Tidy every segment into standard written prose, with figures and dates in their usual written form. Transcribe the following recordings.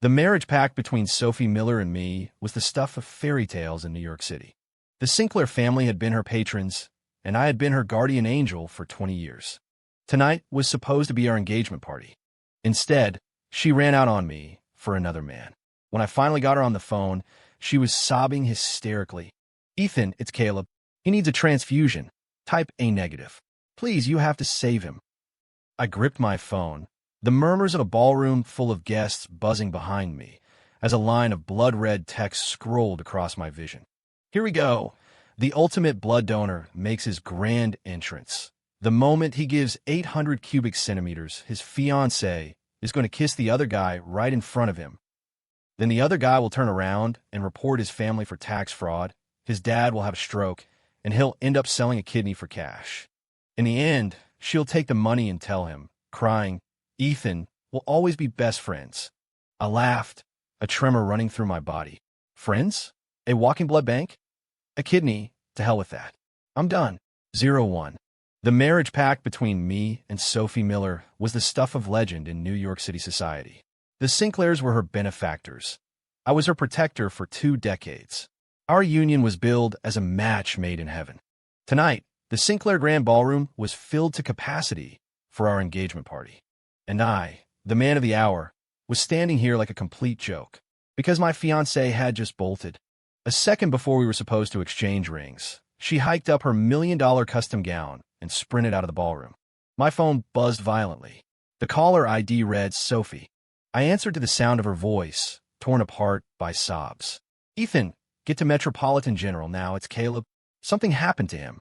The marriage pact between Sophie Miller and me was the stuff of fairy tales in New York City. The Sinclair family had been her patrons, and I had been her guardian angel for 20 years. Tonight was supposed to be our engagement party. Instead, she ran out on me for another man. When I finally got her on the phone, she was sobbing hysterically. "Ethan, it's Caleb. He needs a transfusion. Type A negative. Please, you have to save him." I gripped my phone, the murmurs of a ballroom full of guests buzzing behind me, as a line of blood-red text scrolled across my vision. Here we go. The ultimate blood donor makes his grand entrance. The moment he gives 800 cubic centimeters, his fiancée is going to kiss the other guy right in front of him. Then the other guy will turn around and report his family for tax fraud. His dad will have a stroke, and he'll end up selling a kidney for cash. In the end, she'll take the money and tell him, crying, "Ethan, we'll always be best friends." I laughed, a tremor running through my body. Friends? A walking blood bank? A kidney? To hell with that. I'm done. 01. The marriage pact between me and Sophie Miller was the stuff of legend in New York City society. The Sinclairs were her benefactors. I was her protector for 2 decades. Our union was billed as a match made in heaven. Tonight, the Sinclair Grand Ballroom was filled to capacity for our engagement party. And I, the man of the hour, was standing here like a complete joke, because my fiancée had just bolted. A second before we were supposed to exchange rings, she hiked up her $1 million custom gown and sprinted out of the ballroom. My phone buzzed violently. The caller ID read Sophie. I answered to the sound of her voice, torn apart by sobs. "Ethan, get to Metropolitan General now. It's Caleb. Something happened to him."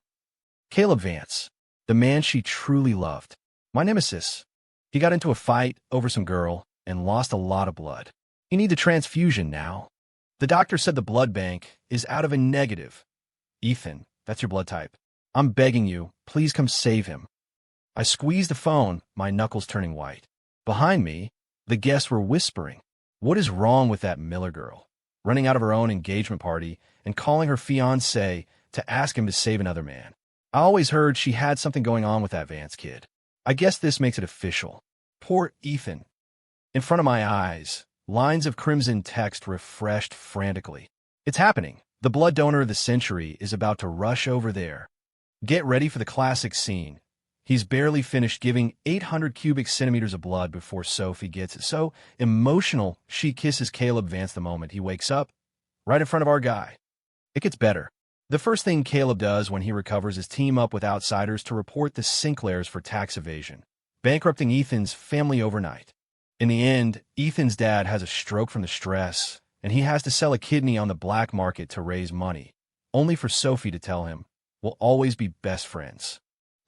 Caleb Vance, the man she truly loved. My nemesis. He got into a fight over some girl and lost a lot of blood. He needs a transfusion now. The doctor said the blood bank is out of a negative. "Ethan, that's your blood type. I'm begging you, please come save him." I squeezed the phone, my knuckles turning white. Behind me, the guests were whispering. What is wrong with that Miller girl? Running out of her own engagement party and calling her fiancé to ask him to save another man. I always heard she had something going on with that Vance kid. I guess this makes it official. Poor Ethan. In front of my eyes, lines of crimson text refreshed frantically. It's happening. The blood donor of the century is about to rush over there. Get ready for the classic scene. He's barely finished giving 800 cubic centimeters of blood before Sophie gets it. So emotional, she kisses Caleb Vance the moment he wakes up, right in front of our guy. It gets better. The first thing Caleb does when he recovers is team up with outsiders to report the Sinclairs for tax evasion, bankrupting Ethan's family overnight. In the end, Ethan's dad has a stroke from the stress, and he has to sell a kidney on the black market to raise money, only for Sophie to tell him, "We'll always be best friends."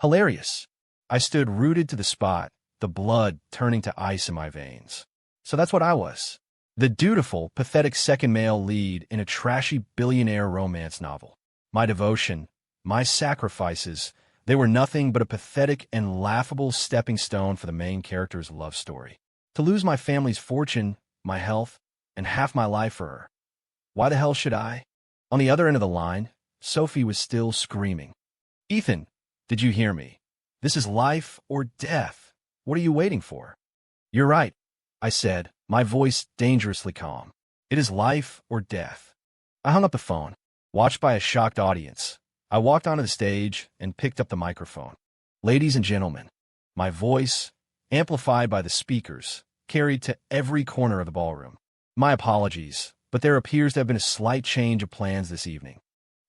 Hilarious. I stood rooted to the spot, the blood turning to ice in my veins. So that's what I was. The dutiful, pathetic second male lead in a trashy billionaire romance novel. My devotion, my sacrifices, they were nothing but a pathetic and laughable stepping stone for the main character's love story. To lose my family's fortune, my health, and half my life for her. Why the hell should I? On the other end of the line, Sophie was still screaming. "Ethan, did you hear me? This is life or death. What are you waiting for?" "You're right," I said, my voice dangerously calm. "It is life or death." I hung up the phone, watched by a shocked audience. I walked onto the stage and picked up the microphone. "Ladies and gentlemen," my voice, amplified by the speakers, carried to every corner of the ballroom. "My apologies, but there appears to have been a slight change of plans this evening.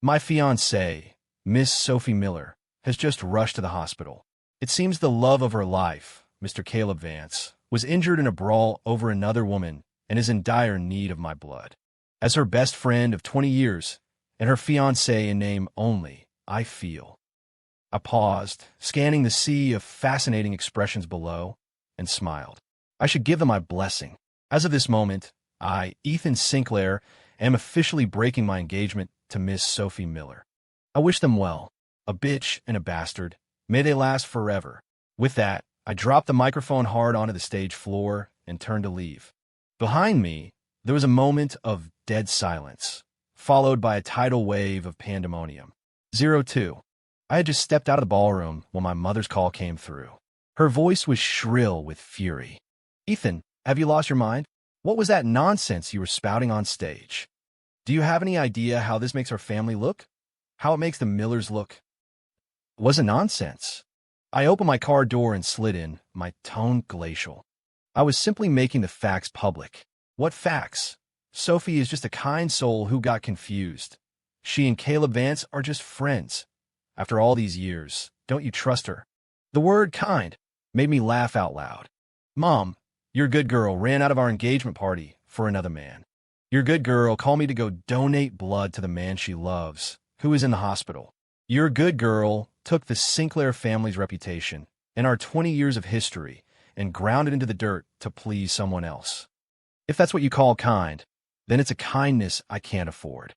My fiancée, Miss Sophie Miller, has just rushed to the hospital. It seems the love of her life, Mr. Caleb Vance, was injured in a brawl over another woman and is in dire need of my blood. As her best friend of 20 years and her fiancé in name only, I feel." I paused, scanning the sea of fascinating expressions below, and smiled. I should give them my blessing. As of this moment, I, Ethan Sinclair, am officially breaking my engagement to Miss Sophie Miller. I wish them well. A bitch and a bastard. May they last forever. With that, I dropped the microphone hard onto the stage floor and turned to leave. Behind me, there was a moment of dead silence, followed by a tidal wave of pandemonium. 02. I had just stepped out of the ballroom when my mother's call came through. Her voice was shrill with fury. "Ethan, have you lost your mind? What was that nonsense you were spouting on stage? Do you have any idea how this makes our family look? How it makes the Millers look? It wasn't nonsense. I opened my car door and slid in, my tone glacial. I was simply making the facts public. What facts? Sophie is just a kind soul who got confused. She and Caleb Vance are just friends. After all these years, don't you trust her? The word kind made me laugh out loud. Mom, your good girl ran out of our engagement party for another man. Your good girl called me to go donate blood to the man she loves, who is in the hospital. Your good girl took the Sinclair family's reputation and our 20 years of history and ground it into the dirt to please someone else. If that's what you call kind, then it's a kindness I can't afford.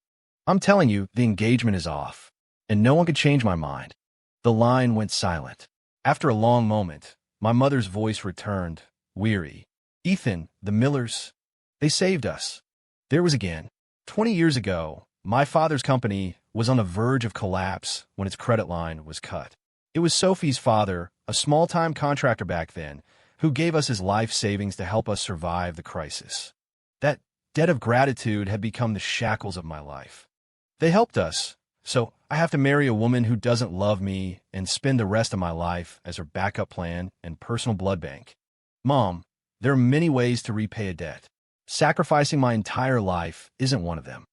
I'm telling you, the engagement is off, and no one could change my mind. The line went silent. After a long moment, my mother's voice returned, weary. Ethan, the Millers, they saved us. There was again. 20 years ago, my father's company was on the verge of collapse when its credit line was cut. It was Sophie's father, a small-time contractor back then, who gave us his life savings to help us survive the crisis. That debt of gratitude had become the shackles of my life. They helped us, so I have to marry a woman who doesn't love me and spend the rest of my life as her backup plan and personal blood bank. Mom, there are many ways to repay a debt. Sacrificing my entire life isn't one of them.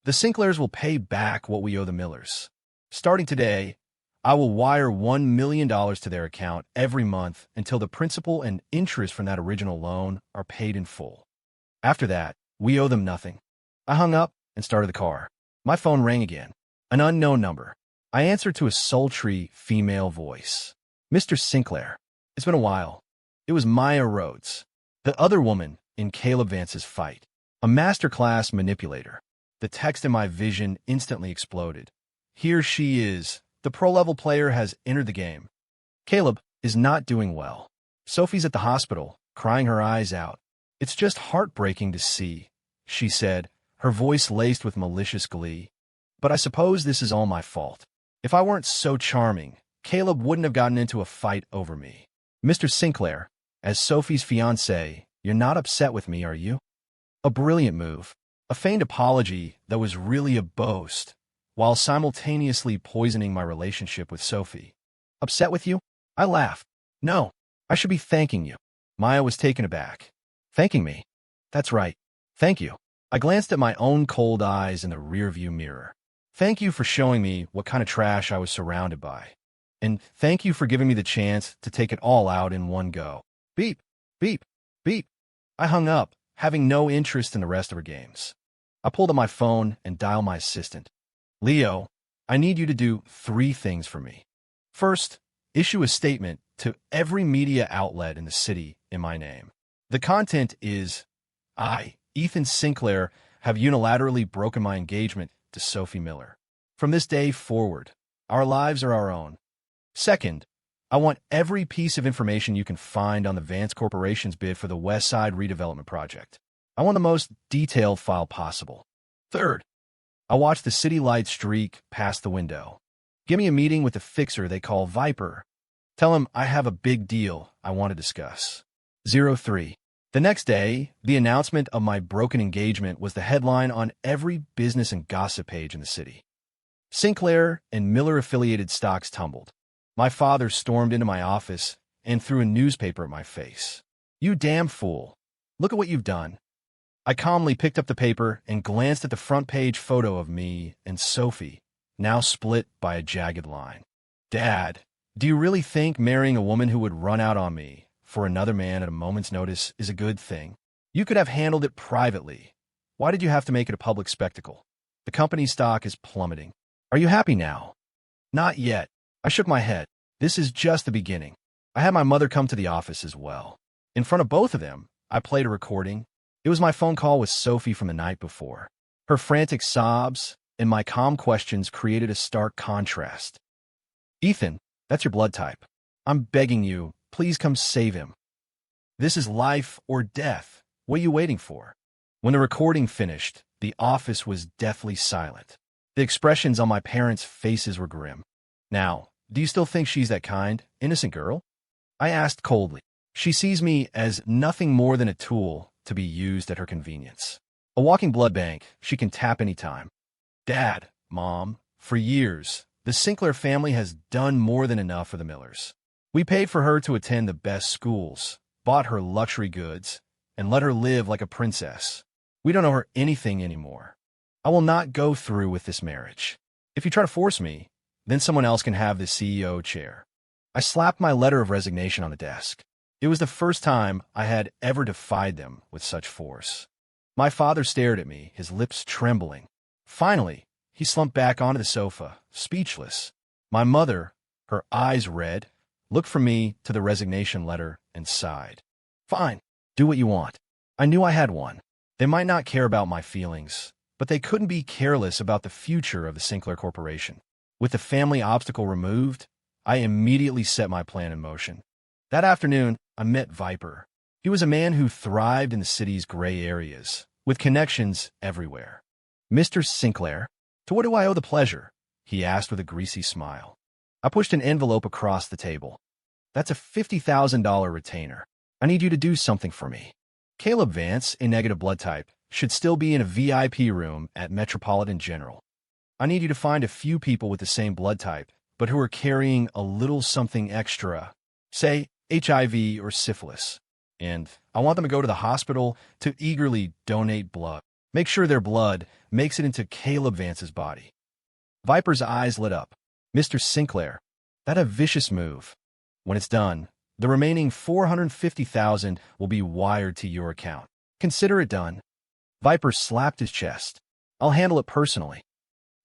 The Sinclairs will pay back what we owe the Millers. Starting today, I will wire $1 million to their account every month until the principal and interest from that original loan are paid in full. After that, we owe them nothing. I hung up and started the car. My phone rang again. An unknown number. I answered to a sultry female voice. Mr. Sinclair. It's been a while. It was Maya Rhodes, the other woman in Caleb Vance's fight. A masterclass manipulator. The text in my vision instantly exploded. Here she is. The pro-level player has entered the game. Caleb is not doing well. Sophie's at the hospital, crying her eyes out. It's just heartbreaking to see, she said, her voice laced with malicious glee. But I suppose this is all my fault. If I weren't so charming, Caleb wouldn't have gotten into a fight over me. Mr. Sinclair, as Sophie's fiancé, you're not upset with me, are you? A brilliant move. A feigned apology that was really a boast, while simultaneously poisoning my relationship with Sophie. Upset with you? I laughed. No, I should be thanking you. Maya was taken aback. Thanking me? That's right. Thank you. I glanced at my own cold eyes in the rearview mirror. Thank you for showing me what kind of trash I was surrounded by. And thank you for giving me the chance to take it all out in one go. Beep, beep, beep. I hung up, having no interest in the rest of her games. I pulled out my phone and dialed my assistant. Leo, I need you to do 3 things for me. First, issue a statement to every media outlet in the city in my name. The content is, I, Ethan Sinclair, have unilaterally broken my engagement to Sophie Miller. From this day forward, our lives are our own. Second, I want every piece of information you can find on the Vance Corporation's bid for the West Side redevelopment project. I want the most detailed file possible. Third, I watch the city lights streak past the window. Give me a meeting with the fixer they call Viper. Tell him I have a big deal I want to discuss. 03. The next day, the announcement of my broken engagement was the headline on every business and gossip page in the city. Sinclair and Miller-affiliated stocks tumbled. My father stormed into my office and threw a newspaper at my face. You damn fool. Look at what you've done. I calmly picked up the paper and glanced at the front page photo of me and Sophie, now split by a jagged line. Dad, do you really think marrying a woman who would run out on me for another man at a moment's notice is a good thing? You could have handled it privately. Why did you have to make it a public spectacle? The company's stock is plummeting. Are you happy now? Not yet. I shook my head. This is just the beginning. I had my mother come to the office as well. In front of both of them, I played a recording. It was my phone call with Sophie from the night before. Her frantic sobs and my calm questions created a stark contrast. Ethan, that's your blood type. I'm begging you, please come save him. This is life or death. What are you waiting for? When the recording finished, the office was deathly silent. The expressions on my parents' faces were grim. Now, do you still think she's that kind, innocent girl? I asked coldly. She sees me as nothing more than a tool to be used at her convenience. A walking blood bank she can tap anytime. Dad, Mom, for years, the Sinclair family has done more than enough for the Millers. We paid for her to attend the best schools, bought her luxury goods, and let her live like a princess. We don't owe her anything anymore. I will not go through with this marriage. If you try to force me, then someone else can have the CEO chair. I slapped my letter of resignation on the desk. It was the first time I had ever defied them with such force. My father stared at me, his lips trembling. Finally, he slumped back onto the sofa, speechless. My mother, her eyes red, looked from me to the resignation letter and sighed. Fine, do what you want. I knew I had one. They might not care about my feelings, but they couldn't be careless about the future of the Sinclair Corporation. With the family obstacle removed, I immediately set my plan in motion. That afternoon, I met Viper. He was a man who thrived in the city's gray areas, with connections everywhere. Mr. Sinclair, to what do I owe the pleasure? He asked with a greasy smile. I pushed an envelope across the table. That's a $50,000 retainer. I need you to do something for me. Caleb Vance, a negative blood type, should still be in a VIP room at Metropolitan General. I need you to find a few people with the same blood type, but who are carrying a little something extra, say HIV or syphilis. And I want them to go to the hospital to eagerly donate blood. Make sure their blood makes it into Caleb Vance's body. Viper's eyes lit up. Mr. Sinclair, that's a vicious move. When it's done, the remaining $450,000 will be wired to your account. Consider it done. Viper slapped his chest. I'll handle it personally.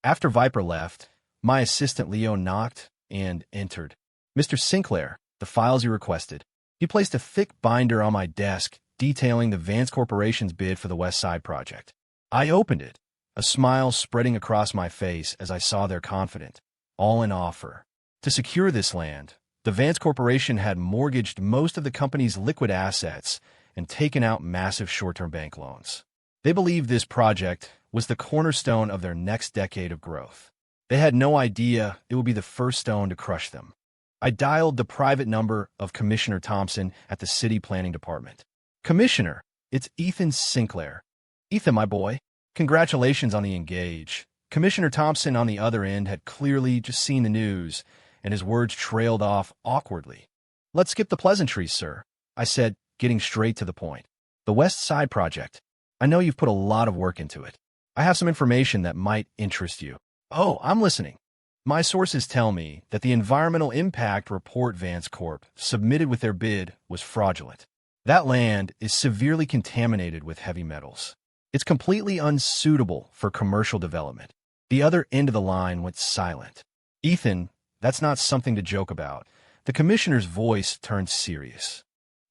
After Viper left, my assistant Leo knocked and entered. Mr. Sinclair, the files you requested. He placed a thick binder on my desk detailing the Vance Corporation's bid for the West Side project. I opened it, a smile spreading across my face as I saw their confident, all-in offer. To secure this land, the Vance Corporation had mortgaged most of the company's liquid assets and taken out massive short-term bank loans. They believed this project was the cornerstone of their next decade of growth. They had no idea it would be the first stone to crush them. I dialed the private number of Commissioner Thompson at the City Planning Department. Commissioner, it's Ethan Sinclair. Ethan, my boy, congratulations on the engage. Commissioner Thompson on the other end had clearly just seen the news, and his words trailed off awkwardly. Let's skip the pleasantries, sir, I said, getting straight to the point. The West Side project. I know you've put a lot of work into it. I have some information that might interest you. Oh, I'm listening. My sources tell me that the environmental impact report Vance Corp submitted with their bid was fraudulent. That land is severely contaminated with heavy metals. It's completely unsuitable for commercial development. The other end of the line went silent. Ethan, that's not something to joke about. The commissioner's voice turned serious.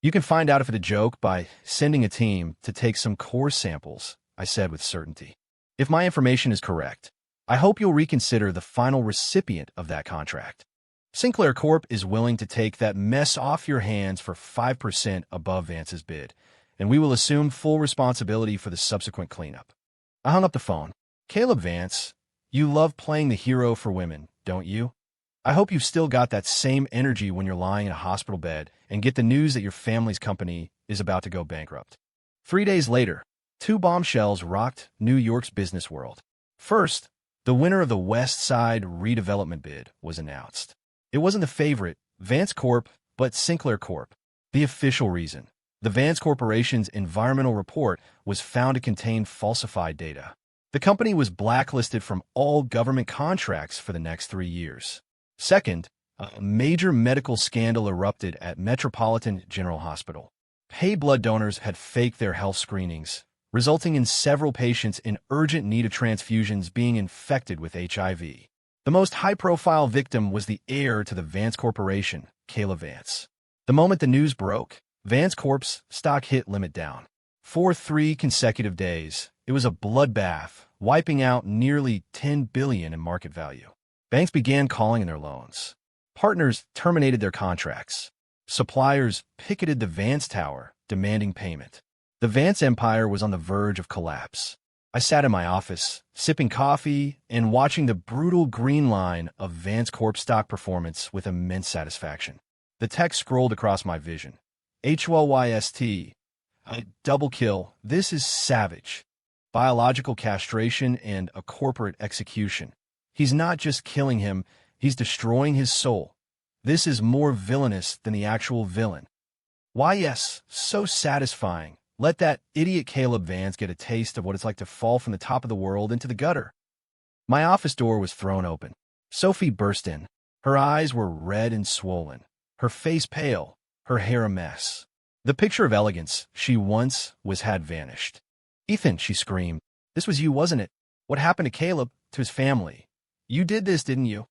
You can find out if it's a joke by sending a team to take some core samples, I said with certainty. If my information is correct, I hope you'll reconsider the final recipient of that contract. Sinclair Corp is willing to take that mess off your hands for 5% above Vance's bid, and we will assume full responsibility for the subsequent cleanup. I hung up the phone. Caleb Vance, you love playing the hero for women, don't you? I hope you've still got that same energy when you're lying in a hospital bed and get the news that your family's company is about to go bankrupt. 3 days later, two bombshells rocked New York's business world. First, the winner of the West Side redevelopment bid was announced. It wasn't the favorite, Vance Corp, but Sinclair Corp. The official reason. The Vance Corporation's environmental report was found to contain falsified data. The company was blacklisted from all government contracts for the next 3 years. Second, a major medical scandal erupted at Metropolitan General Hospital. Paid blood donors had faked their health screenings, resulting in several patients in urgent need of transfusions being infected with HIV. The most high-profile victim was the heir to the Vance Corporation, Caleb Vance. The moment the news broke, Vance Corp's stock hit limit down. For 3 consecutive days, it was a bloodbath, wiping out nearly $10 billion in market value. Banks began calling in their loans. Partners terminated their contracts. Suppliers picketed the Vance Tower, demanding payment. The Vance empire was on the verge of collapse. I sat in my office, sipping coffee and watching the brutal green line of Vance Corp stock performance with immense satisfaction. The text scrolled across my vision. HYST, A double kill. This is savage. Biological castration and a corporate execution. He's not just killing him, he's destroying his soul. This is more villainous than the actual villain. Why, yes, so satisfying. Let that idiot Caleb Vance get a taste of what it's like to fall from the top of the world into the gutter. My office door was thrown open. Sophie burst in. Her eyes were red and swollen, her face pale, her hair a mess. The picture of elegance she once was had vanished. "Ethan," she screamed, "this was you, wasn't it? What happened to Caleb, to his family? You did this, didn't you?"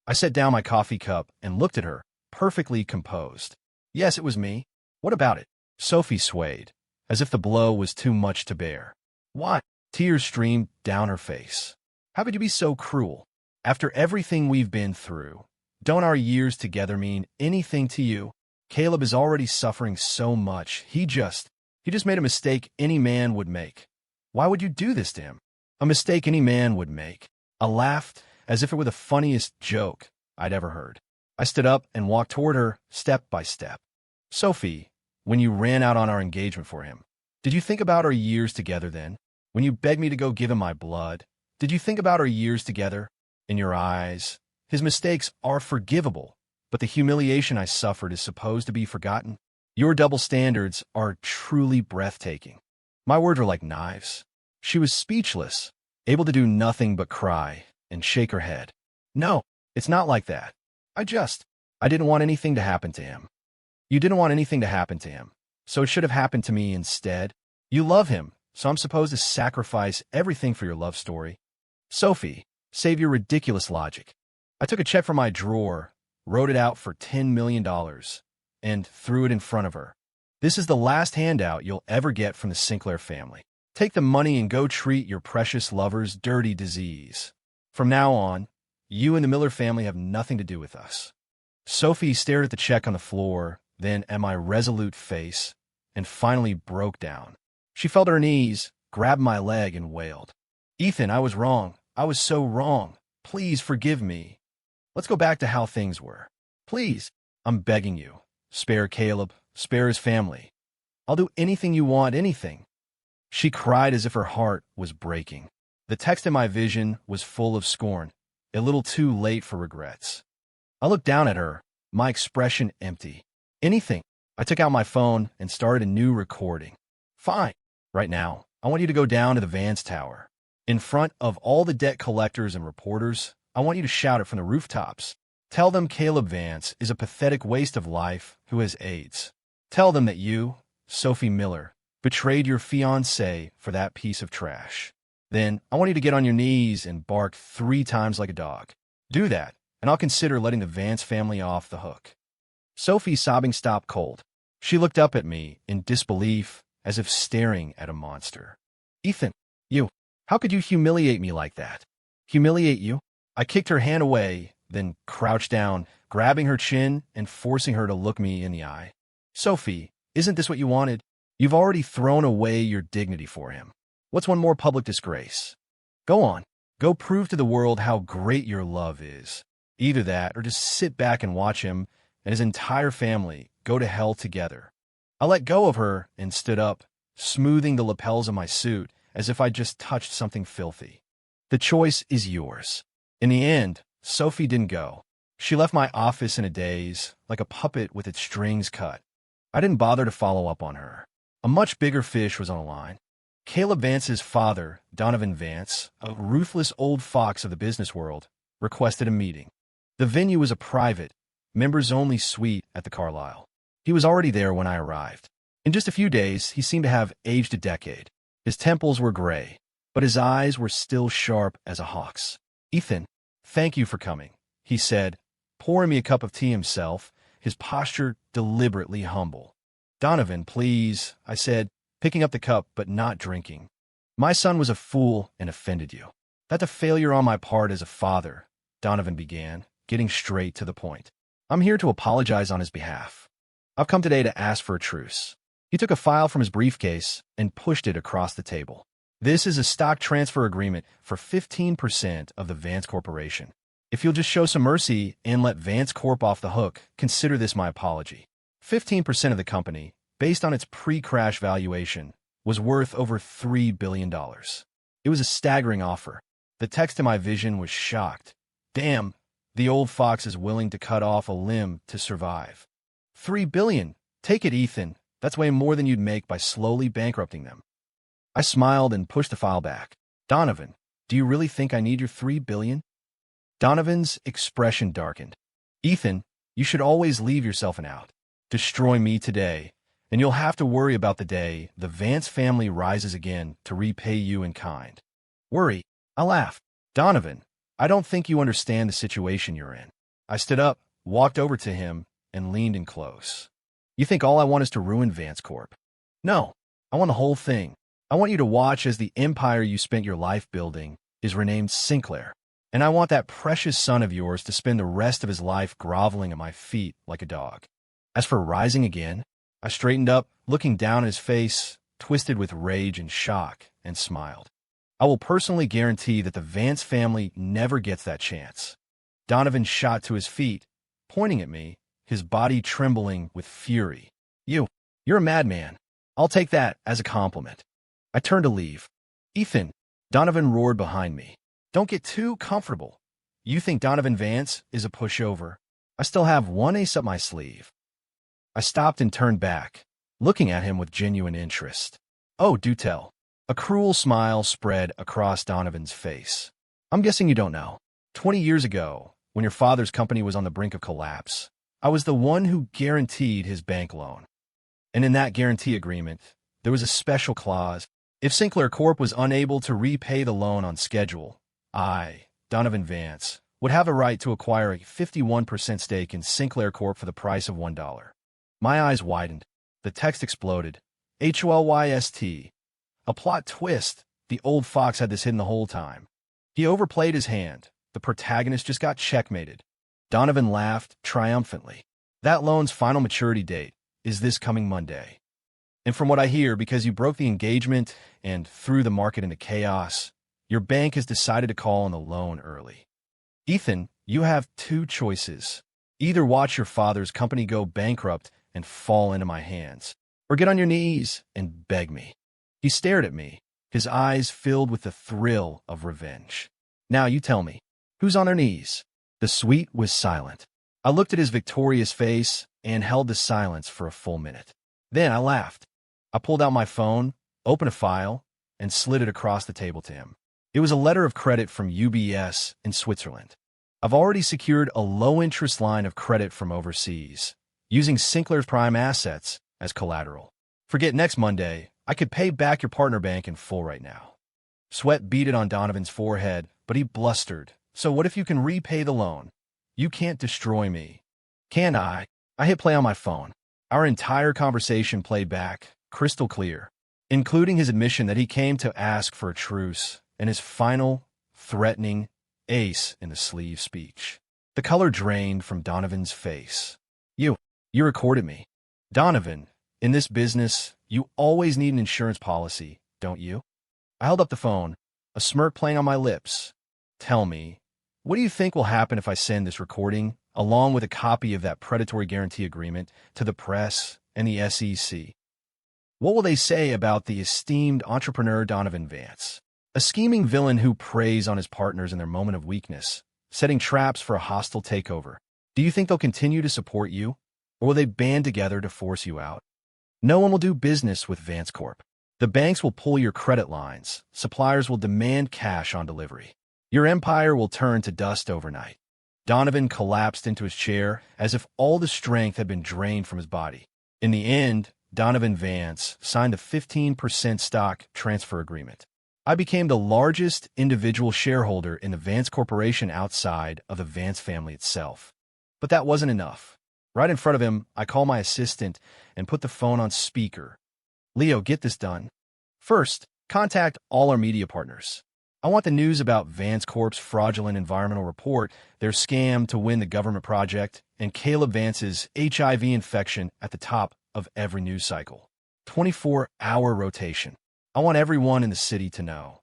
I set down my coffee cup and looked at her, perfectly composed. "Yes, it was me. What about it?" Sophie swayed, as if the blow was too much to bear. "Why?" Tears streamed down her face. "How could you be so cruel? After everything we've been through, don't our years together mean anything to you? Caleb is already suffering so much. He just made a mistake any man would make. Why would you do this to him? A mistake any man would make." I laughed as if it were the funniest joke I'd ever heard. I stood up and walked toward her, step by step. "Sophie, when you ran out on our engagement for him, did you think about our years together then? When you begged me to go give him my blood, did you think about our years together? In your eyes, his mistakes are forgivable, but the humiliation I suffered is supposed to be forgotten. Your double standards are truly breathtaking." My words were like knives. She was speechless, able to do nothing but cry and shake her head. "No, it's not like that. I didn't want anything to happen to him." "You didn't want anything to happen to him, so it should have happened to me instead. You love him, so I'm supposed to sacrifice everything for your love story." "Sophie, save your ridiculous logic." I took a check from my drawer, wrote it out for $10 million, and threw it in front of her. "This is the last handout you'll ever get from the Sinclair family. Take the money and go treat your precious lover's dirty disease. From now on, you and the Miller family have nothing to do with us." Sophie stared at the check on the floor, then at my resolute face, and finally broke down. She fell to her knees, grabbed my leg, and wailed, "Ethan, I was wrong. I was so wrong. Please forgive me. Let's go back to how things were. Please, I'm begging you. Spare Caleb. Spare his family. I'll do anything you want, anything." She cried as if her heart was breaking. The text in my vision was full of scorn, a little too late for regrets. I looked down at her, my expression empty. "Anything." I took out my phone and started a new recording. "Fine. Right now, I want you to go down to the Vance Tower. In front of all the debt collectors and reporters, I want you to shout it from the rooftops. Tell them Caleb Vance is a pathetic waste of life who has AIDS. Tell them that you, Sophie Miller, betrayed your fiancée for that piece of trash. Then I want you to get on your knees and bark 3 times like a dog. Do that, and I'll consider letting the Vance family off the hook." Sophie's sobbing stopped cold. She looked up at me in disbelief, as if staring at a monster. "Ethan, how could you humiliate me like that?" "Humiliate you?" I kicked her hand away, then crouched down, grabbing her chin and forcing her to look me in the eye. "Sophie, isn't this what you wanted? You've already thrown away your dignity for him. What's one more public disgrace? Go on. Go prove to the world how great your love is. Either that, or just sit back and watch him and his entire family go to hell together." I let go of her and stood up, smoothing the lapels of my suit as if I'd just touched something filthy. "The choice is yours." In the end, Sophie didn't go. She left my office in a daze, like a puppet with its strings cut. I didn't bother to follow up on her. A much bigger fish was on the line. Caleb Vance's father, Donovan Vance, a ruthless old fox of the business world, requested a meeting. The venue was a private, members-only suite at the Carlisle. He was already there when I arrived. In just a few days, he seemed to have aged a decade. His temples were gray, but his eyes were still sharp as a hawk's. "Ethan, thank you for coming," he said, pouring me a cup of tea himself, his posture deliberately humble. "Donovan, please," I said, picking up the cup but not drinking. "My son was a fool and offended you. That's a failure on my part as a father," Donovan began, getting straight to the point. "I'm here to apologize on his behalf. I've come today to ask for a truce." He took a file from his briefcase and pushed it across the table. "This is a stock transfer agreement for 15% of the Vance Corporation. If you'll just show some mercy and let Vance Corp off the hook, consider this my apology. 15% of the company based on its pre-crash valuation, was worth over $3 billion. It was a staggering offer. The text in my vision was shocked. Damn, the old fox is willing to cut off a limb to survive. $3 billion. Take it, Ethan. That's way more than you'd make by slowly bankrupting them. I smiled and pushed the file back. Donovan, do you really think I need your $3 billion? Donovan's expression darkened. Ethan, you should always leave yourself an out. Destroy me today, and you'll have to worry about the day the Vance family rises again to repay you in kind. Worry? I laughed. Donovan, I don't think you understand the situation you're in. I stood up, walked over to him, and leaned in close. You think all I want is to ruin Vance Corp? No, I want the whole thing. I want you to watch as the empire you spent your life building is renamed Sinclair. And I want that precious son of yours to spend the rest of his life groveling at my feet like a dog. As for rising again, I straightened up, looking down at his face, twisted with rage and shock, and smiled. I will personally guarantee that the Vance family never gets that chance. Donovan shot to his feet, pointing at me, his body trembling with fury. You're a madman. I'll take that as a compliment. I turned to leave. Ethan, Donovan roared behind me. Don't get too comfortable. You think Donovan Vance is a pushover? I still have one ace up my sleeve. I stopped and turned back, looking at him with genuine interest. Oh, do tell. A cruel smile spread across Donovan's face. I'm guessing you don't know. 20 years ago, when your father's company was on the brink of collapse, I was the one who guaranteed his bank loan. And in that guarantee agreement, there was a special clause. If Sinclair Corp was unable to repay the loan on schedule, I, Donovan Vance, would have a right to acquire a 51% stake in Sinclair Corp for the price of $1. My eyes widened. The text exploded. HOLYST. A plot twist. The old fox had this hidden the whole time. He overplayed his hand. The protagonist just got checkmated. Donovan laughed triumphantly. That loan's final maturity date is this coming Monday. And from what I hear, because you broke the engagement and threw the market into chaos, your bank has decided to call on the loan early. Ethan, you have two choices. Either watch your father's company go bankrupt and fall into my hands, or get on your knees and beg me. He stared at me, his eyes filled with the thrill of revenge. Now you tell me, who's on their knees? The suite was silent. I looked at his victorious face and held the silence for a full minute. Then I laughed. I pulled out my phone, opened a file, and slid it across the table to him. It was a letter of credit from UBS in Switzerland. I've already secured a low-interest line of credit from overseas, using Sinclair's prime assets as collateral. Forget next Monday. I could pay back your partner bank in full right now. Sweat beaded on Donovan's forehead, but he blustered. So what if you can repay the loan? You can't destroy me. Can I? I hit play on my phone. Our entire conversation played back, crystal clear, including his admission that he came to ask for a truce and his final, threatening, ace in the sleeve speech. The color drained from Donovan's face. You recorded me. Donovan, in this business, you always need an insurance policy, don't you? I held up the phone, a smirk playing on my lips. Tell me, what do you think will happen if I send this recording, along with a copy of that predatory guarantee agreement, to the press and the SEC? What will they say about the esteemed entrepreneur Donovan Vance, a scheming villain who preys on his partners in their moment of weakness, setting traps for a hostile takeover? Do you think they'll continue to support you, or will they band together to force you out? No one will do business with Vance Corp. The banks will pull your credit lines. Suppliers will demand cash on delivery. Your empire will turn to dust overnight. Donovan collapsed into his chair as if all the strength had been drained from his body. In the end, Donovan Vance signed a 15% stock transfer agreement. I became the largest individual shareholder in the Vance Corporation outside of the Vance family itself. But that wasn't enough. Right in front of him, I called my assistant and put the phone on speaker. Leo, get this done. First, contact all our media partners. I want the news about Vance Corp's fraudulent environmental report, their scam to win the government project, and Caleb Vance's HIV infection at the top of every news cycle. 24-hour rotation. I want everyone in the city to know.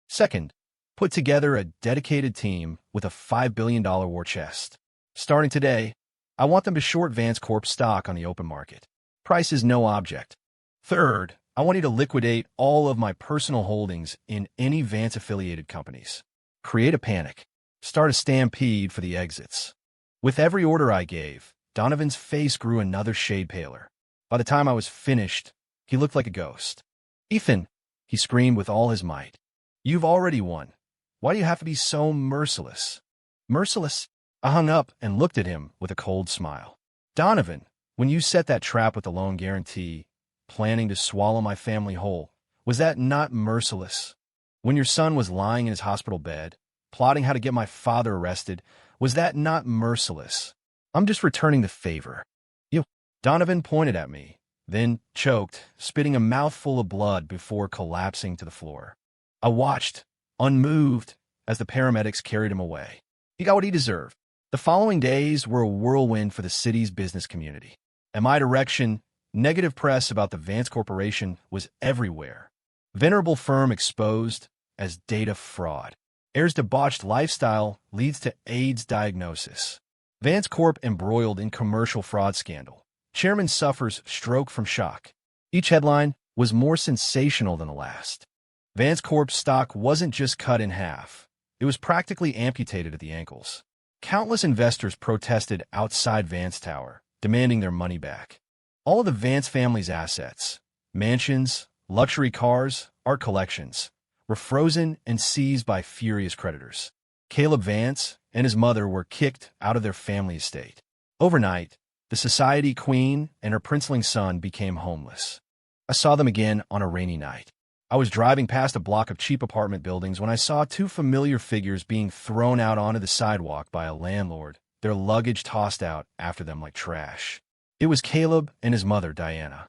Second, put together a dedicated team with a $5 billion war chest. Starting today, I want them to short Vance Corp stock on the open market. Price is no object. Third, I want you to liquidate all of my personal holdings in any Vance-affiliated companies. Create a panic. Start a stampede for the exits. With every order I gave, Donovan's face grew another shade paler. By the time I was finished, he looked like a ghost. "Ethan," he screamed with all his might. "You've already won. Why do you have to be so merciless?" "Merciless?" I hung up and looked at him with a cold smile. "Donovan, when you set that trap with the loan guarantee, planning to swallow my family whole, was that not merciless? When your son was lying in his hospital bed, plotting how to get my father arrested, was that not merciless? I'm just returning the favor." "You." Donovan pointed at me, then choked, spitting a mouthful of blood before collapsing to the floor. I watched, unmoved, as the paramedics carried him away. He got what he deserved. The following days were a whirlwind for the city's business community. At my direction, negative press about the Vance Corporation was everywhere. Venerable firm exposed as data fraud. Heir's debauched lifestyle leads to AIDS diagnosis. Vance Corp embroiled in commercial fraud scandal. Chairman suffers stroke from shock. Each headline was more sensational than the last. Vance Corp's stock wasn't just cut in half. It was practically amputated at the ankles. Countless investors protested outside Vance Tower, demanding their money back. All of the Vance family's assets, mansions, luxury cars, art collections, were frozen and seized by furious creditors. Caleb Vance and his mother were kicked out of their family estate. Overnight, the society queen and her princeling son became homeless. I saw them again on a rainy night. I was driving past a block of cheap apartment buildings when I saw two familiar figures being thrown out onto the sidewalk by a landlord, their luggage tossed out after them like trash. It was Caleb and his mother, Diana.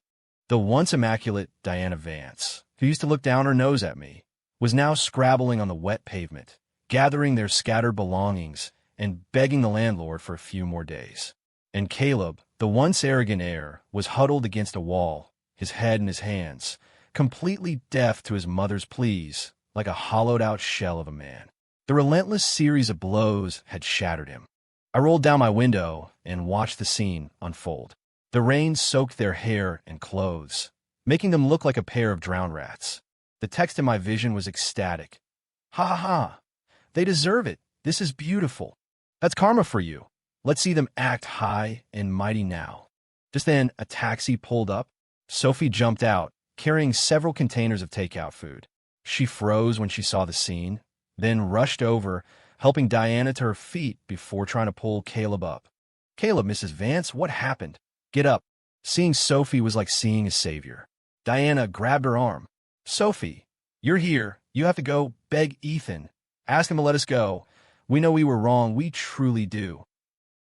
The once immaculate Diana Vance, who used to look down her nose at me, was now scrabbling on the wet pavement, gathering their scattered belongings and begging the landlord for a few more days. And Caleb, the once arrogant heir, was huddled against a wall, his head in his hands, completely deaf to his mother's pleas, like a hollowed-out shell of a man. The relentless series of blows had shattered him. I rolled down my window and watched the scene unfold. The rain soaked their hair and clothes, making them look like a pair of drowned rats. The text in my vision was ecstatic. "Ha ha ha! They deserve it. This is beautiful. That's karma for you. Let's see them act high and mighty now." Just then, a taxi pulled up. Sophie jumped out, carrying several containers of takeout food. She froze when she saw the scene, then rushed over, helping Diana to her feet before trying to pull Caleb up. "Caleb, Mrs. Vance, what happened? Get up." Seeing Sophie was like seeing a savior. Diana grabbed her arm. "Sophie, you're here. You have to go beg Ethan. Ask him to let us go. We know we were wrong. We truly do."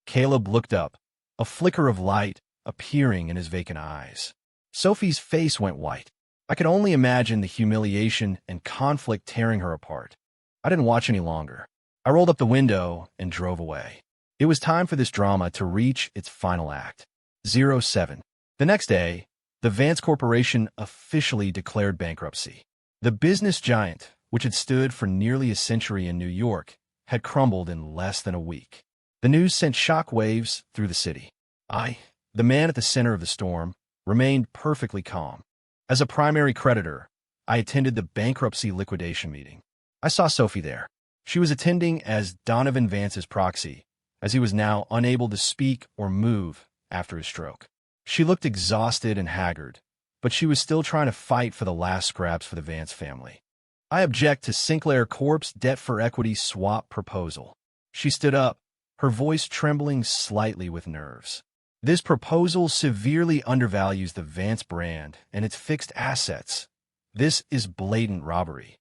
Caleb looked up, a flicker of light appearing in his vacant eyes. Sophie's face went white. I could only imagine the humiliation and conflict tearing her apart. I didn't watch any longer. I rolled up the window and drove away. It was time for this drama to reach its final act. 07. The next day, the Vance Corporation officially declared bankruptcy. The business giant, which had stood for nearly a century in New York, had crumbled in less than a week. The news sent shock waves through the city. I, the man at the center of the storm, remained perfectly calm. As a primary creditor, I attended the bankruptcy liquidation meeting. I saw Sophie there. She was attending as Donovan Vance's proxy, as he was now unable to speak or move after his stroke. She looked exhausted and haggard, but she was still trying to fight for the last scraps for the Vance family. "I object to Sinclair Corp's debt-for-equity swap proposal." She stood up, her voice trembling slightly with nerves. "This proposal severely undervalues the Vance brand and its fixed assets. This is blatant robbery."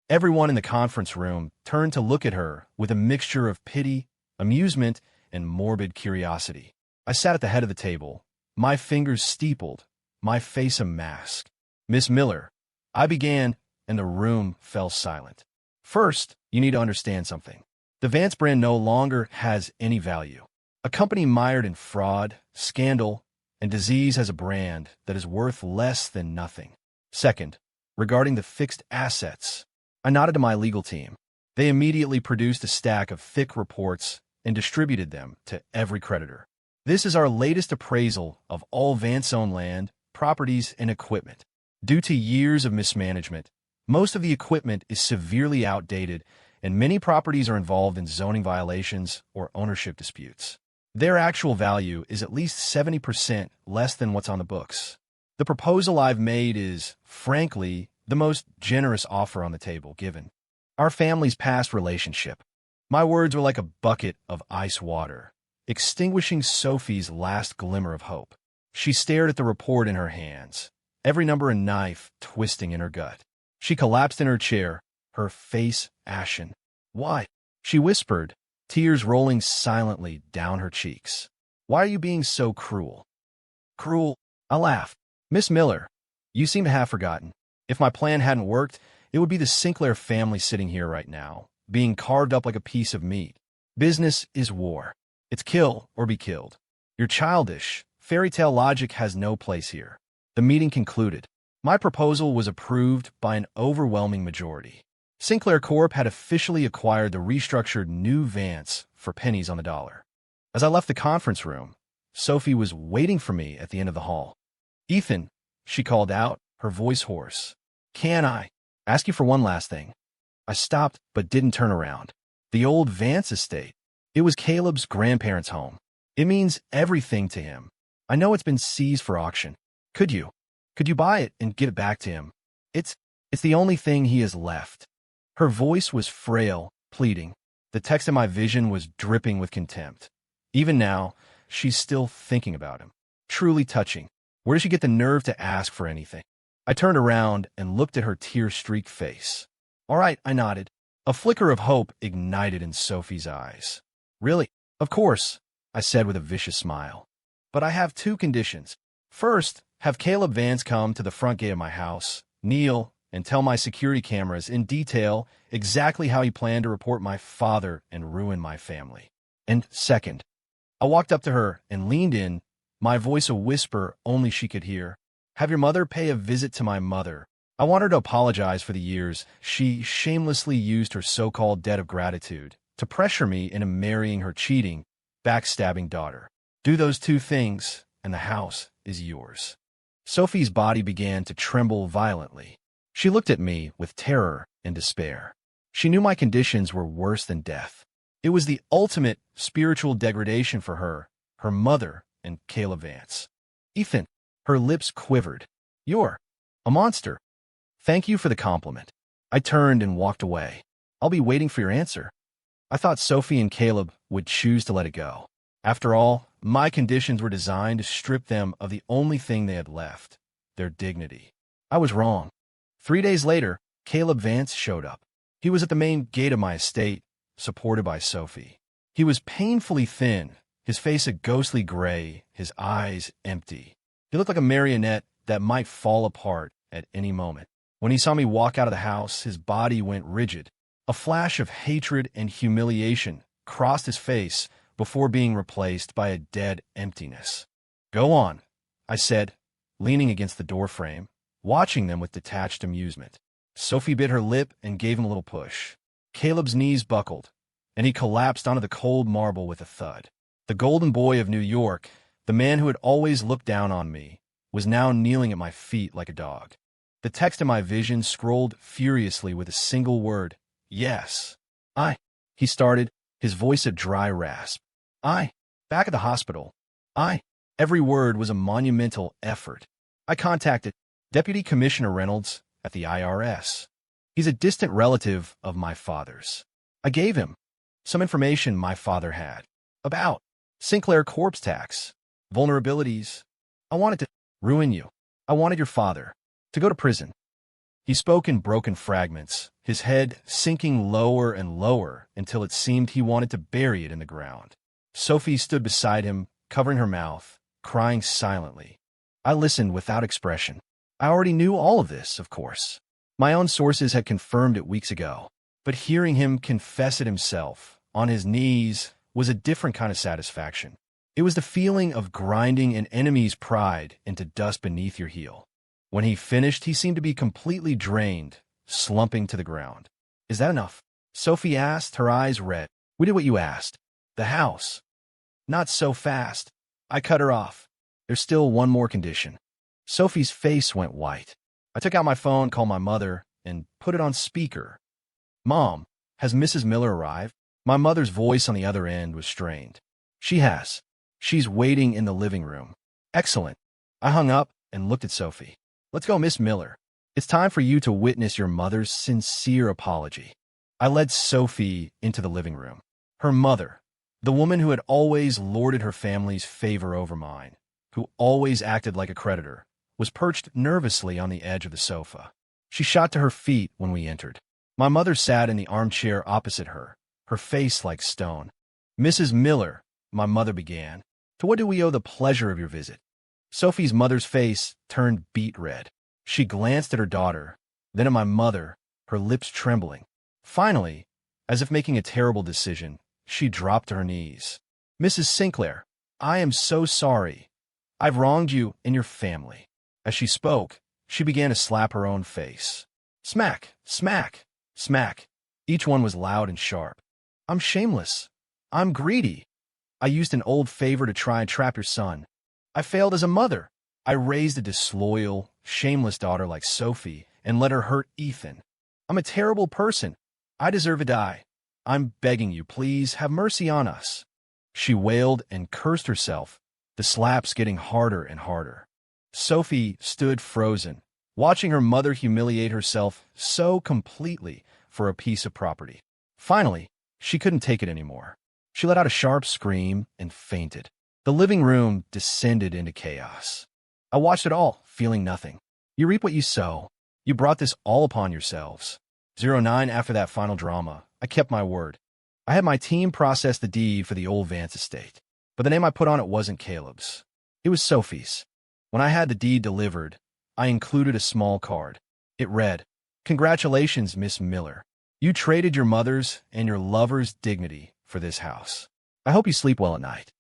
Everyone in the conference room turned to look at her with a mixture of pity, amusement, and morbid curiosity. I sat at the head of the table, my fingers steepled, my face a mask. "Miss Miller," I began, and the room fell silent. "First, you need to understand something. The Vance brand no longer has any value. A company mired in fraud, scandal, and disease has a brand that is worth less than nothing. Second, regarding the fixed assets, I nodded to my legal team. They immediately produced a stack of thick reports and distributed them to every creditor. This is our latest appraisal of all Vance-owned land, properties, and equipment. Due to years of mismanagement, most of the equipment is severely outdated, and many properties are involved in zoning violations or ownership disputes. Their actual value is at least 70% less than what's on the books. The proposal I've made is, frankly, the most generous offer on the table, given our family's past relationship. My words were like a bucket of ice water, extinguishing Sophie's last glimmer of hope. She stared at the report in her hands, every number and knife twisting in her gut. She collapsed in her chair, her face ashen. "Why?" she whispered, tears rolling silently down her cheeks. "Why are you being so cruel?" "Cruel?" I laughed. "Miss Miller, you seem to have forgotten. If my plan hadn't worked, it would be the Sinclair family sitting here right now, being carved up like a piece of meat. Business is war. It's kill or be killed. Your childish, fairy tale logic has no place here." The meeting concluded. My proposal was approved by an overwhelming majority. Sinclair Corp had officially acquired the restructured new Vance for pennies on the dollar. As I left the conference room, Sophie was waiting for me at the end of the hall. "Ethan," she called out, her voice hoarse. "Can I ask you for one last thing?" I stopped but didn't turn around. The old Vance estate. It was Caleb's grandparents' home. It means everything to him. I know it's been seized for auction. Could you buy it and give it back to him? It's the only thing he has left." Her voice was frail, pleading. The text in my vision was dripping with contempt. Even now, she's still thinking about him. Truly touching. Where did she get the nerve to ask for anything? I turned around and looked at her tear-streaked face. "All right," I nodded. A flicker of hope ignited in Sophie's eyes. "Really? Of course," I said with a vicious smile. "But I have two conditions. First, have Caleb Vance come to the front gate of my house, kneel, and tell my security cameras in detail exactly how he planned to report my father and ruin my family. And second," I walked up to her and leaned in, my voice a whisper only she could hear, "have your mother pay a visit to my mother. I want her to apologize for the years she shamelessly used her so-called debt of gratitude to pressure me into marrying her cheating, backstabbing daughter. Do those two things, and the house is yours." Sophie's body began to tremble violently. She looked at me with terror and despair. She knew my conditions were worse than death. It was the ultimate spiritual degradation for her, her mother, and Caleb Vance. "Ethan," her lips quivered. "You're a monster." "Thank you for the compliment." I turned and walked away. "I'll be waiting for your answer." I thought Sophie and Caleb would choose to let it go. After all, my conditions were designed to strip them of the only thing they had left, their dignity. I was wrong. 3 days later, Caleb Vance showed up. He was at the main gate of my estate, supported by Sophie. He was painfully thin, his face a ghostly gray, his eyes empty. He looked like a marionette that might fall apart at any moment. When he saw me walk out of the house, his body went rigid. A flash of hatred and humiliation crossed his face before being replaced by a dead emptiness. "Go on," I said, leaning against the doorframe, watching them with detached amusement. Sophie bit her lip and gave him a little push. Caleb's knees buckled, and he collapsed onto the cold marble with a thud. The golden boy of New York, the man who had always looked down on me, was now kneeling at my feet like a dog. The text in my vision scrolled furiously with a single word, "Yes." He started, his voice a dry rasp. Back at the hospital. Every word was a monumental effort. I contacted Deputy Commissioner Reynolds at the IRS. He's a distant relative of my father's. I gave him some information my father had about Sinclair Corp's tax, vulnerabilities. I wanted to ruin you. I wanted your father to go to prison. He spoke in broken fragments, his head sinking lower and lower until it seemed he wanted to bury it in the ground. Sophie stood beside him, covering her mouth, crying silently. I listened without expression. I already knew all of this, of course. My own sources had confirmed it weeks ago. But hearing him confess it himself, on his knees, was a different kind of satisfaction. It was the feeling of grinding an enemy's pride into dust beneath your heel. When he finished, he seemed to be completely drained, slumping to the ground. "Is that enough?" Sophie asked, her eyes red. "We did what you asked. The house." "Not so fast." I cut her off. There's still one more condition. Sophie's face went white. I took out my phone, called my mother, and put it on speaker. Mom, has Mrs. Miller arrived? My mother's voice on the other end was strained. She has. She's waiting in the living room. Excellent. I hung up and looked at Sophie. Let's go, Miss Miller. It's time for you to witness your mother's sincere apology. I led Sophie into the living room. Her mother, the woman who had always lorded her family's favor over mine, who always acted like a creditor, was perched nervously on the edge of the sofa. She shot to her feet when we entered. My mother sat in the armchair opposite her, her face like stone. Mrs. Miller, my mother began, to what do we owe the pleasure of your visit? Sophie's mother's face turned beet red. She glanced at her daughter, then at my mother, her lips trembling. Finally, as if making a terrible decision, she dropped to her knees. Mrs. Sinclair, I am so sorry. I've wronged you and your family. As she spoke, she began to slap her own face. Smack, smack, smack. Each one was loud and sharp. I'm shameless. I'm greedy. I used an old favor to try and trap your son. I failed as a mother. I raised a disloyal, shameless daughter like Sophie and let her hurt Ethan. I'm a terrible person. I deserve to die. I'm begging you, please have mercy on us. She wailed and cursed herself, the slaps getting harder and harder. Sophie stood frozen, watching her mother humiliate herself so completely for a piece of property. Finally, she couldn't take it anymore. She let out a sharp scream and fainted. The living room descended into chaos. I watched it all, feeling nothing. You reap what you sow. You brought this all upon yourselves. 09 after that final drama, I kept my word. I had my team process the deed for the old Vance estate, but the name I put on it wasn't Caleb's. It was Sophie's. When I had the deed delivered, I included a small card. It read, Congratulations, Miss Miller. You traded your mother's and your lover's dignity for this house. I hope you sleep well at night.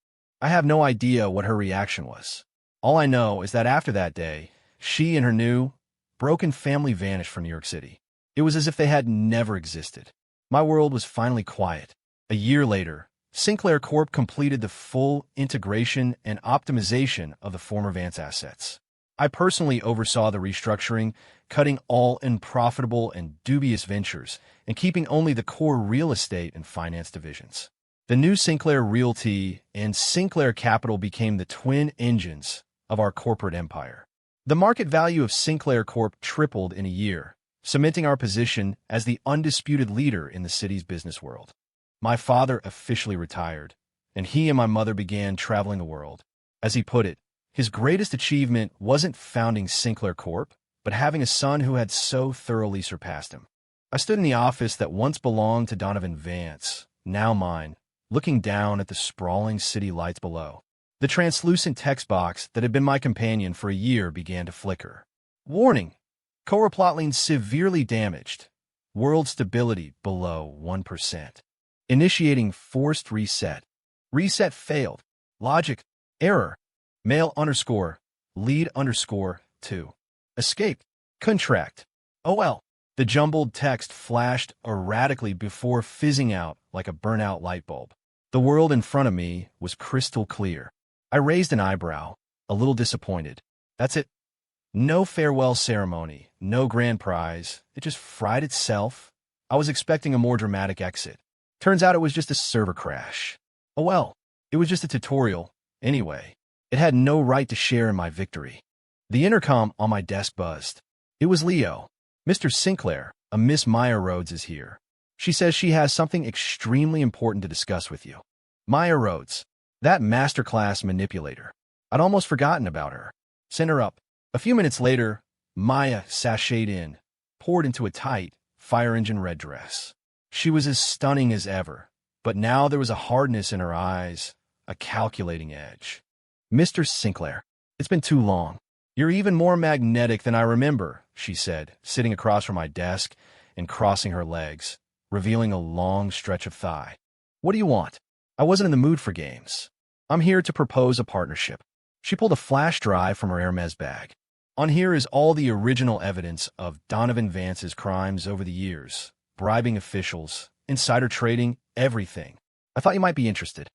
I have no idea what her reaction was. All I know is that after that day, she and her new, broken family vanished from New York City. It was as if they had never existed. My world was finally quiet. A year later, Sinclair Corp completed the full integration and optimization of the former Vance assets. I personally oversaw the restructuring, cutting all unprofitable and dubious ventures and keeping only the core real estate and finance divisions. The new Sinclair Realty and Sinclair Capital became the twin engines of our corporate empire. The market value of Sinclair Corp tripled in a year, cementing our position as the undisputed leader in the city's business world. My father officially retired, and he and my mother began traveling the world. As he put it, his greatest achievement wasn't founding Sinclair Corp, but having a son who had so thoroughly surpassed him. I stood in the office that once belonged to Donovan Vance, now mine, looking down at the sprawling city lights below. The translucent text box that had been my companion for a year began to flicker. Warning! Core plotline severely damaged. World stability below 1%. Initiating forced reset. Reset failed. Logic. Error. Mail _ lead _ 2. Escape. Contract. OL. The jumbled text flashed erratically before fizzing out like a burnt-out light bulb. The world in front of me was crystal clear. I raised an eyebrow, a little disappointed. That's it. No farewell ceremony, no grand prize. It just fried itself. I was expecting a more dramatic exit. Turns out it was just a server crash. Oh well, it was just a tutorial. Anyway, it had no right to share in my victory. The intercom on my desk buzzed. It was Leo. Mr. Sinclair, a Miss Maya Rhodes is here. She says she has something extremely important to discuss with you. Maya Rhodes, that masterclass manipulator. I'd almost forgotten about her. Send her up. A few minutes later, Maya sashayed in, poured into a tight, fire engine red dress. She was as stunning as ever, but now there was a hardness in her eyes, a calculating edge. Mr. Sinclair, it's been too long. You're even more magnetic than I remember, she said, sitting across from my desk and crossing her legs, revealing a long stretch of thigh. What do you want? I wasn't in the mood for games. I'm here to propose a partnership. She pulled a flash drive from her Hermes bag. On here is all the original evidence of Donovan Vance's crimes over the years, bribing officials, insider trading, everything. I thought you might be interested.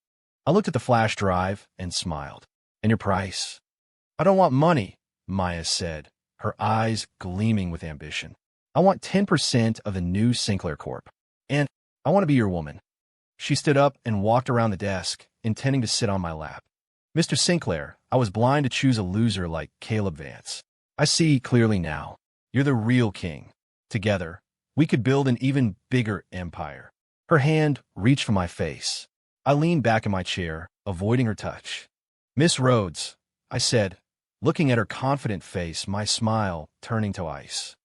I looked at the flash drive and smiled. And your price? I don't want money, Maya said, her eyes gleaming with ambition. I want 10% of the new Sinclair Corp. And I want to be your woman. She stood up and walked around the desk, intending to sit on my lap. Mr. Sinclair, I was blind to choose a loser like Caleb Vance. I see clearly now. You're the real king. Together, we could build an even bigger empire. Her hand reached for my face. I leaned back in my chair, avoiding her touch. Miss Rhodes, I said, looking at her confident face, my smile turning to ice.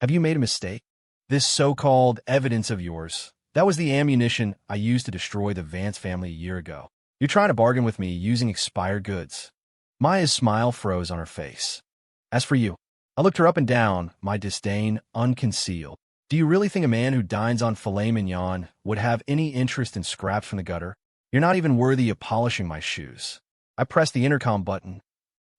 Have you made a mistake? This so-called evidence of yours, that was the ammunition I used to destroy the Vance family a year ago. You're trying to bargain with me using expired goods. Maya's smile froze on her face. As for you, I looked her up and down, my disdain unconcealed. Do you really think a man who dines on filet mignon would have any interest in scraps from the gutter? You're not even worthy of polishing my shoes. I pressed the intercom button.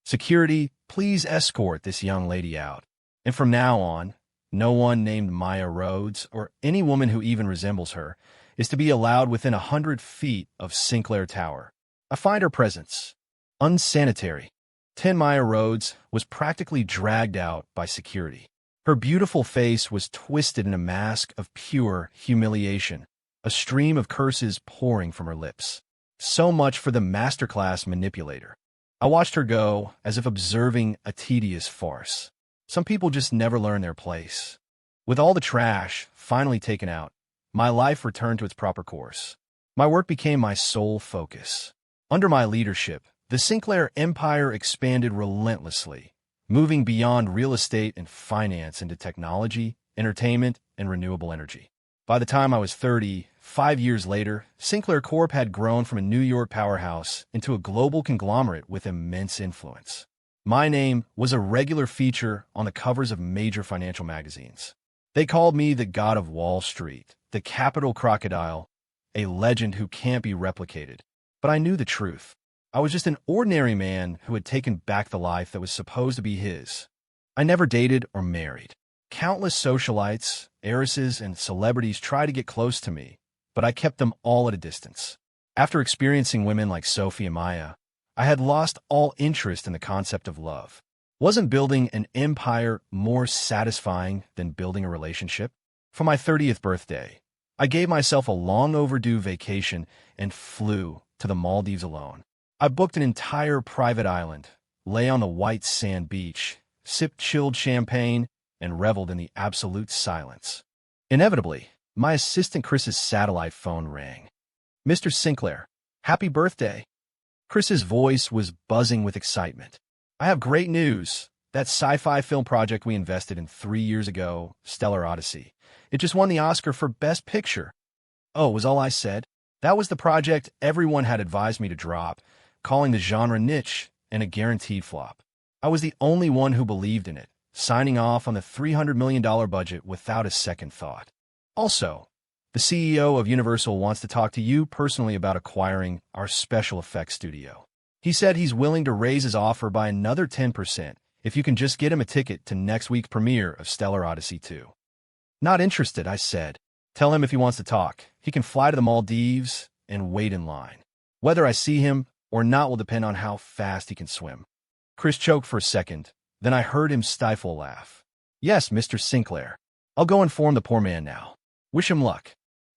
Security, please escort this young lady out. And from now on, no one named Maya Rhodes, or any woman who even resembles her, is to be allowed within 100 feet of Sinclair Tower. I find her presence unsanitary. 10 Maya Rhodes was practically dragged out by security. Her beautiful face was twisted in a mask of pure humiliation, a stream of curses pouring from her lips. So much for the masterclass manipulator. I watched her go as if observing a tedious farce. Some people just never learn their place. With all the trash finally taken out, my life returned to its proper course. My work became my sole focus. Under my leadership, the Sinclair empire expanded relentlessly, moving beyond real estate and finance into technology, entertainment, and renewable energy. By the time I was 30, 5 years later, Sinclair Corp had grown from a New York powerhouse into a global conglomerate with immense influence. My name was a regular feature on the covers of major financial magazines. They called me the God of Wall Street, the Capital Crocodile, a legend who can't be replicated. But I knew the truth. I was just an ordinary man who had taken back the life that was supposed to be his. I never dated or married. Countless socialites, heiresses, and celebrities tried to get close to me, but I kept them all at a distance. After experiencing women like Sophie and Maya, I had lost all interest in the concept of love. Wasn't building an empire more satisfying than building a relationship? For my 30th birthday, I gave myself a long overdue vacation and flew to the Maldives alone. I booked an entire private island, lay on the white sand beach, sipped chilled champagne, and reveled in the absolute silence. Inevitably, my assistant Chris's satellite phone rang. Mr. Sinclair, happy birthday. Chris's voice was buzzing with excitement. I have great news. That sci-fi film project we invested in 3 years ago, Stellar Odyssey, it just won the Oscar for Best Picture. Oh, was all I said? That was the project everyone had advised me to drop, calling the genre niche and a guaranteed flop. I was the only one who believed in it, signing off on the $300 million budget without a second thought. Also, the CEO of Universal wants to talk to you personally about acquiring our special effects studio. He said he's willing to raise his offer by another 10% if you can just get him a ticket to next week's premiere of Stellar Odyssey 2. Not interested, I said. Tell him if he wants to talk, he can fly to the Maldives and wait in line. Whether I see him or not will depend on how fast he can swim. Chris choked for a second, then I heard him stifle a laugh. Yes, Mr. Sinclair. I'll go inform the poor man now. Wish him luck.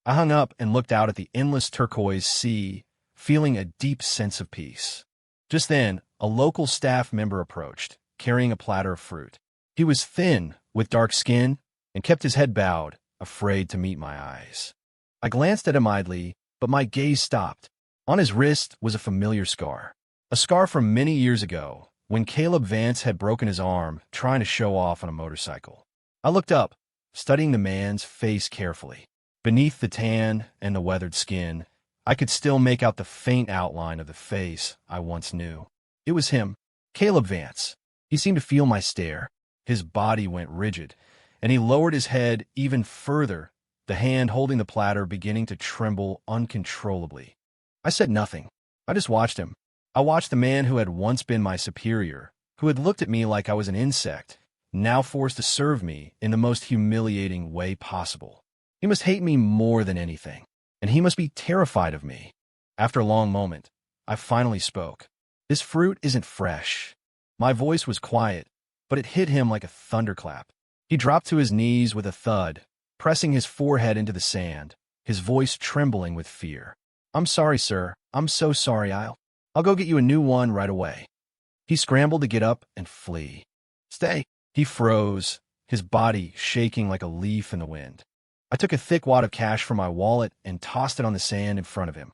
I hung up and looked out at the endless turquoise sea, feeling a deep sense of peace. Just then, a local staff member approached, carrying a platter of fruit. He was thin, with dark skin, and kept his head bowed, afraid to meet my eyes. I glanced at him idly, but my gaze stopped. On his wrist was a familiar scar. A scar from many years ago, when Caleb Vance had broken his arm trying to show off on a motorcycle. I looked up, studying the man's face carefully. Beneath the tan and the weathered skin, I could still make out the faint outline of the face I once knew. It was him, Caleb Vance. He seemed to feel my stare. His body went rigid, and he lowered his head even further, the hand holding the platter beginning to tremble uncontrollably. I said nothing. I just watched him. I watched the man who had once been my superior, who had looked at me like I was an insect, now forced to serve me in the most humiliating way possible. He must hate me more than anything, and he must be terrified of me. After a long moment, I finally spoke. This fruit isn't fresh. My voice was quiet, but it hit him like a thunderclap. He dropped to his knees with a thud, pressing his forehead into the sand, his voice trembling with fear. I'm sorry, sir. I'm so sorry. I'll go get you a new one right away. He scrambled to get up and flee. Stay. He froze, his body shaking like a leaf in the wind. I took a thick wad of cash from my wallet and tossed it on the sand in front of him.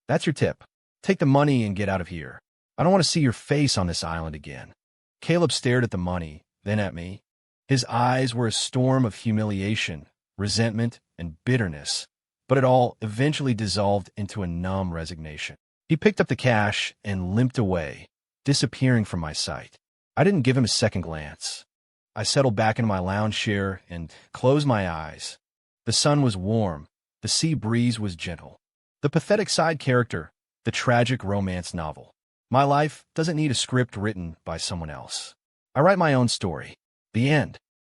That's your tip. Take the money and get out of here. I don't want to see your face on this island again. Caleb stared at the money, then at me. His eyes were a storm of humiliation, resentment, and bitterness, but it all eventually dissolved into a numb resignation. He picked up the cash and limped away, disappearing from my sight. I didn't give him a second glance. I settled back into my lounge chair and closed my eyes. The sun was warm. The sea breeze was gentle. The pathetic side character, the tragic romance novel. My life doesn't need a script written by someone else. I write my own story. The end.